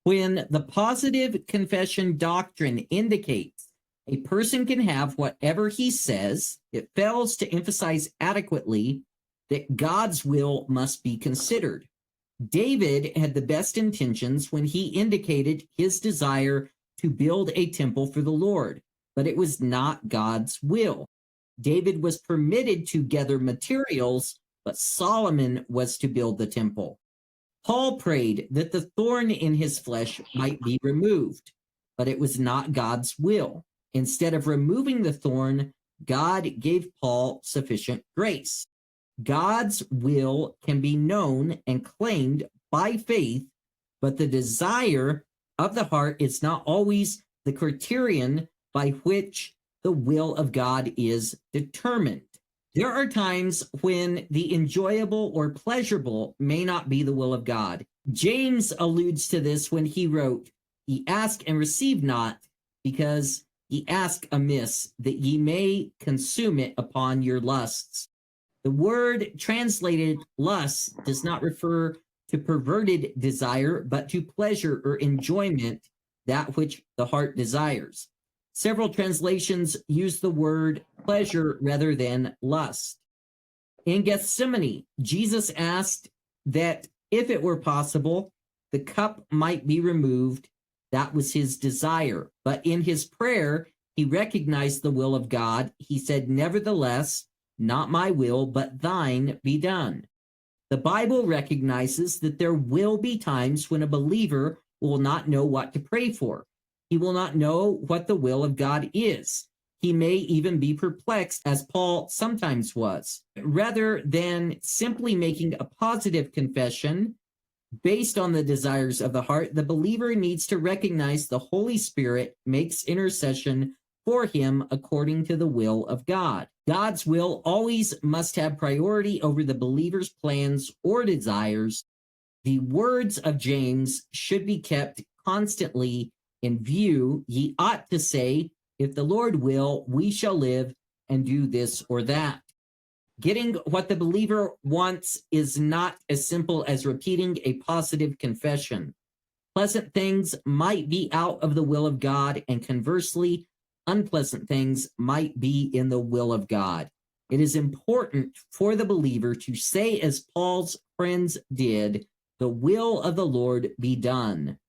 When the positive confession doctrine indicates a person can have whatever he says, it fails to emphasize adequately that God's will must be considered. David had the best intentions when he indicated his desire to build a temple for the Lord, but it was not God's will. David was permitted to gather materials, but Solomon was to build the temple. Paul prayed that the thorn in his flesh might be removed, but it was not God's will. Instead of removing the thorn, God gave Paul sufficient grace. God's will can be known and claimed by faith, but the desire of the heart is not always the criterion by which the will of God is determined. There are times when the enjoyable or pleasurable may not be the will of God. James alludes to this when he wrote, "Ye ask and receive not, because ye ask amiss, that ye may consume it upon your lusts." The word translated lust does not refer to perverted desire, but to pleasure or enjoyment, that which the heart desires. Several translations use the word pleasure rather than lust. In Gethsemane, Jesus asked that if it were possible, the cup might be removed. That was his desire. But in his prayer, he recognized the will of God. He said, "Nevertheless, not my will, but thine be done." The Bible recognizes that there will be times when a believer will not know what to pray for. He will not know what the will of God is. He may even be perplexed, as Paul sometimes was. Rather than simply making a positive confession based on the desires of the heart, the believer needs to recognize the Holy Spirit makes intercession for him according to the will of God. God's will always must have priority over the believer's plans or desires. The words of James should be kept constantly in view. Ye ought to say, "If the Lord will, we shall live and do this or that." Getting what the believer wants is not as simple as repeating a positive confession. Pleasant things might be out of the will of God, and conversely, unpleasant things might be in the will of God. It is important for the believer to say, as Paul's friends did, "The will of the Lord be done."